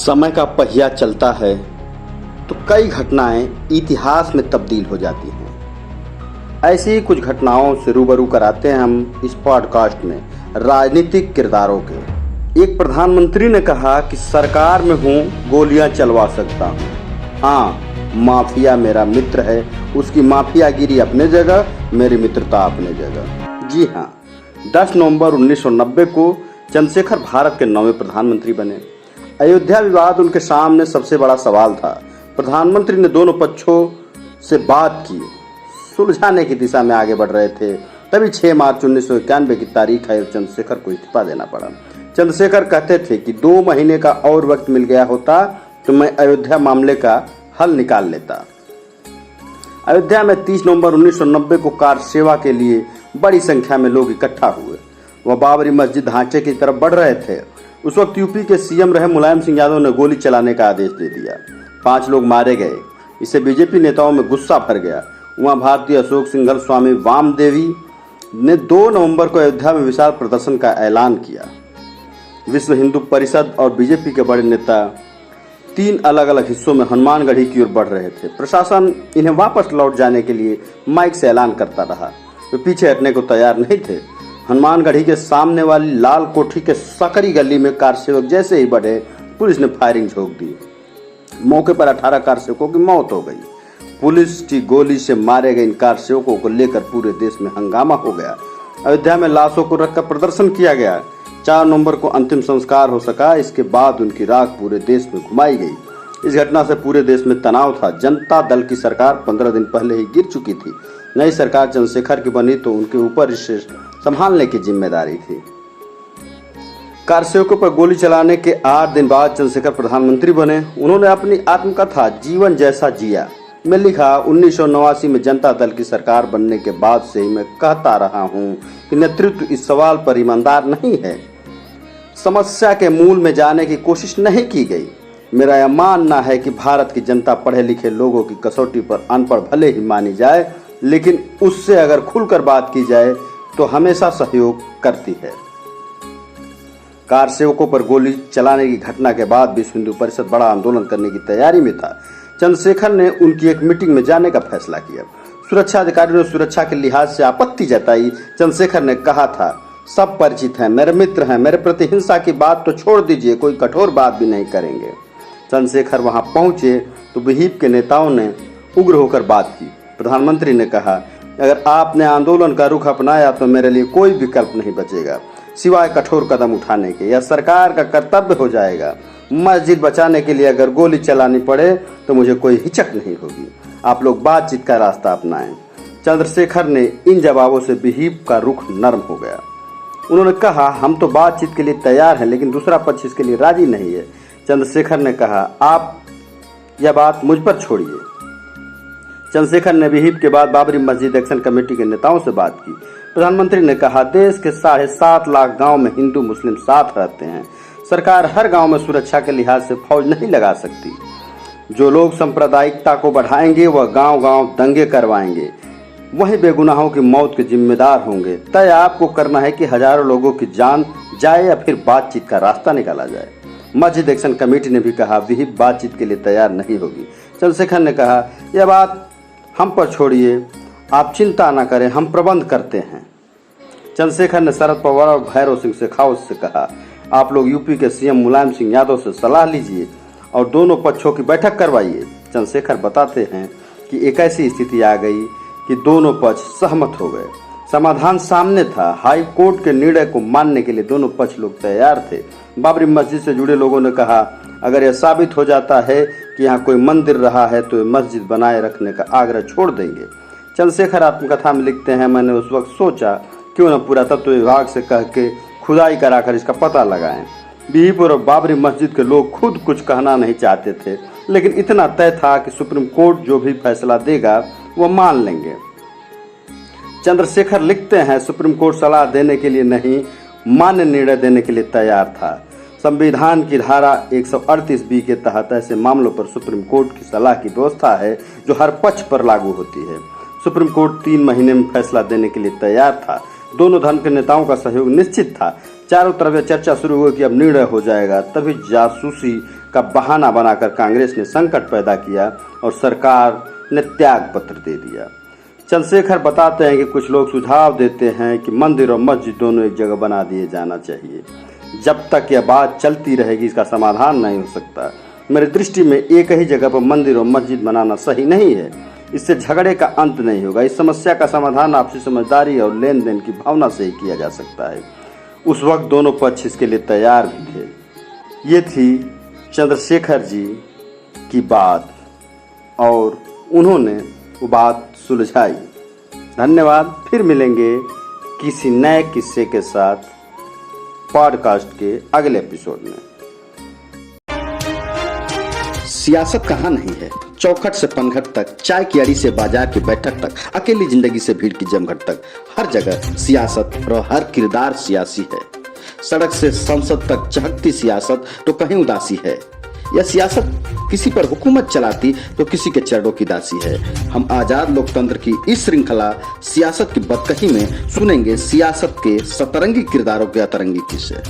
समय का पहिया चलता है तो कई घटनाएं इतिहास में तब्दील हो जाती हैं। ऐसी ही कुछ घटनाओं से रूबरू कराते हैं हम इस पॉडकास्ट में राजनीतिक किरदारों के। एक प्रधानमंत्री ने कहा कि सरकार में हूं, गोलियां चलवा सकता हूं। हाँ, माफिया मेरा मित्र है, उसकी माफियागिरी अपने जगह, मेरी मित्रता अपने जगह। जी हाँ, 10 नवंबर 1990 को चंद्रशेखर भारत के 9वें प्रधानमंत्री बने। अयोध्या विवाद उनके सामने सबसे बड़ा सवाल था। प्रधानमंत्री ने दोनों पक्षों से बात की, सुलझाने की दिशा में आगे बढ़ रहे थे। तभी 6 मार्च 1991 की तारीख है और चंद्रशेखर को इस्तीफा देना पड़ा। चंद्रशेखर कहते थे कि 2 महीने का और वक्त मिल गया होता तो मैं अयोध्या मामले का हल निकाल लेता। अयोध्या में 30 नवंबर 1990 को कार सेवा के लिए बड़ी संख्या में लोग इकट्ठा हुए। वह बाबरी मस्जिद ढांचे की तरफ बढ़ रहे थे। उस वक्त यूपी के सीएम रहे मुलायम सिंह यादव ने गोली चलाने का आदेश दे दिया। 5 लोग मारे गए। इससे बीजेपी नेताओं में गुस्सा भर गया। उमा भारती, अशोक सिंघल, स्वामी वामदेवी ने 2 नवंबर को अयोध्या में विशाल प्रदर्शन का ऐलान किया। विश्व हिंदू परिषद और बीजेपी के बड़े नेता 3 अलग अलग हिस्सों में हनुमानगढ़ी की ओर बढ़ रहे थे। प्रशासन इन्हें वापस लौट जाने के लिए माइक से ऐलान करता रहा। वे पीछे हटने को तैयार नहीं थे। हनुमानगढ़ी के सामने वाली लाल कोठी के सकरी गली में कार सेवक जैसे ही बढ़े, पुलिस ने फायरिंग झोंक दी। मौके पर 18 कार सेवकों की मौत हो गई। पुलिस की गोली से मारे गए इन कार सेवकों को लेकर पूरे देश में हंगामा हो गया। अयोध्या में लाशों को रखकर प्रदर्शन किया गया। 4 नवंबर को अंतिम संस्कार हो सका। इसके बाद उनकी राख पूरे देश में घुमाई गई। इस घटना से पूरे देश में तनाव था। जनता दल की सरकार 15 दिन पहले ही गिर चुकी थी। नई सरकार चंद्रशेखर की बनी तो उनके ऊपर इसे संभालने की जिम्मेदारी थी। कारसेवकों पर गोली चलाने के 8 दिन बाद चंद्रशेखर प्रधानमंत्री बने। उन्होंने अपनी आत्मकथा जीवन जैसा जिया में लिखा, 1989 में जनता दल की सरकार बनने के बाद से ही मैं कहता रहा हूं कि नेतृत्व इस सवाल पर ईमानदार नहीं है। समस्या के मूल में जाने की कोशिश नहीं की गई। मेरा यह मानना है कि भारत की जनता पढ़े लिखे लोगों की कसौटी पर अनपढ़ भले ही मानी जाए, लेकिन उससे अगर खुलकर बात की जाए तो हमेशा सहयोग करती है। कार सेवकों पर गोली चलाने की घटना के बाद विश्व हिंदू परिषद बड़ा आंदोलन करने की तैयारी में था। चंद्रशेखर ने उनकी एक मीटिंग में जाने का फैसला किया। सुरक्षा अधिकारियों ने सुरक्षा के लिहाज से आपत्ति जताई। चंद्रशेखर ने कहा था, सब परिचित हैं, मेरे मित्र हैं, मेरे प्रति हिंसा की बात तो छोड़ दीजिए, कोई कठोर बात भी नहीं करेंगे। चंद्रशेखर वहां पहुंचे तो विहिप के नेताओं ने उग्र होकर बात की। प्रधानमंत्री ने कहा, अगर आपने आंदोलन का रुख अपनाया तो मेरे लिए कोई विकल्प नहीं बचेगा सिवाय कठोर कदम उठाने के। यह सरकार का कर्तव्य हो जाएगा। मस्जिद बचाने के लिए अगर गोली चलानी पड़े तो मुझे कोई हिचक नहीं होगी। आप लोग बातचीत का रास्ता अपनाएं। चंद्रशेखर ने इन जवाबों से विहिप का रुख नर्म हो गया। उन्होंने कहा, हम तो बातचीत के लिए तैयार हैं, लेकिन दूसरा पक्ष इसके लिए राजी नहीं है। चंद्रशेखर ने कहा, आप यह बात मुझ पर छोड़िए। चंद्रशेखर ने विहिप के बाद बाबरी मस्जिद एक्शन कमेटी के नेताओं से बात की। प्रधानमंत्री ने कहा, देश के 7.5 लाख गांव में हिंदू मुस्लिम साथ रहते हैं। सरकार हर गांव में सुरक्षा के लिहाज से फौज नहीं लगा सकती। जो लोग सांप्रदायिकता को बढ़ाएंगे वह गांव-गांव दंगे करवाएंगे, वही बेगुनाहों की मौत के जिम्मेदार होंगे। तय आपको करना है कि हजारों लोगों की जान जाए या फिर बातचीत का रास्ता निकाला जाए। मस्जिद एक्शन कमेटी ने भी कहा, विहिप बातचीत के लिए तैयार नहीं होगी। चंद्रशेखर ने कहा, यह बात हम पर छोड़िए, आप चिंता न करें, हम प्रबंध करते हैं। चंद्रशेखर ने शरद पवार और भैरव सिंह शेखावत से कहा, आप लोग यूपी के सीएम मुलायम सिंह यादव से सलाह लीजिए और दोनों पक्षों की बैठक करवाइए। चंद्रशेखर बताते हैं कि एक ऐसी स्थिति आ गई कि दोनों पक्ष सहमत हो गए। समाधान सामने था। हाई कोर्ट के निर्णय को मानने के लिए दोनों पक्ष लोग तैयार थे। बाबरी मस्जिद से जुड़े लोगों ने कहा, अगर यह साबित हो जाता है कि यहाँ कोई मंदिर रहा है तो मस्जिद बनाए रखने का आग्रह छोड़ देंगे। चंद्रशेखर आत्मकथा में लिखते हैं, मैंने उस वक्त सोचा क्यों न पुरातत्व विभाग से कह के खुदाई कराकर इसका पता लगाएं। विहिप और बाबरी मस्जिद के लोग खुद कुछ कहना नहीं चाहते थे, लेकिन इतना तय था कि सुप्रीम कोर्ट जो भी फैसला देगा वह मान लेंगे। चंद्रशेखर लिखते हैं, सुप्रीम कोर्ट सलाह देने के लिए नहीं, मान्य निर्णय देने के लिए तैयार था। संविधान की धारा 138B के तहत ऐसे मामलों पर सुप्रीम कोर्ट की सलाह की व्यवस्था है जो हर पक्ष पर लागू होती है। सुप्रीम कोर्ट 3 महीने में फैसला देने के लिए तैयार था। दोनों धर्म के नेताओं का सहयोग निश्चित था। चारों तरफ यह चर्चा शुरू हुई कि अब निर्णय हो जाएगा। तभी जासूसी का बहाना बनाकर कांग्रेस ने संकट पैदा किया और सरकार ने त्याग पत्र दे दिया। चंद्रशेखर बताते हैं कि कुछ लोग सुझाव देते हैं कि मंदिर और मस्जिद दोनों एक जगह बना दिए जाना चाहिए। जब तक यह बात चलती रहेगी इसका समाधान नहीं हो सकता। मेरी दृष्टि में एक ही जगह पर मंदिर और मस्जिद बनाना सही नहीं है। इससे झगड़े का अंत नहीं होगा। इस समस्या का समाधान आपसी समझदारी और लेन देन की भावना से ही किया जा सकता है। उस वक्त दोनों पक्ष इसके लिए तैयार भी थे। ये थी चंद्रशेखर जी की बात और उन्होंने वो बात सुलझाई। धन्यवाद। फिर मिलेंगे किसी नए किस्से के साथ पॉडकास्ट के अगले एपिसोड में। सियासत कहाँ नहीं है, चौखट से पनघट तक, चाय की अड़ी से बाजार की बैठक तक, अकेली जिंदगी से भीड़ की जमघट तक, हर जगह सियासत और हर किरदार सियासी है। सड़क से संसद तक चहकती सियासत तो कहीं उदासी है। यह सियासत किसी पर हुकूमत चलाती तो किसी के चरणों की दासी है। हम आजाद लोकतंत्र की इस श्रृंखला सियासत की बदकही में सुनेंगे सियासत के सतरंगी किरदारों के अतरंगी किस्से।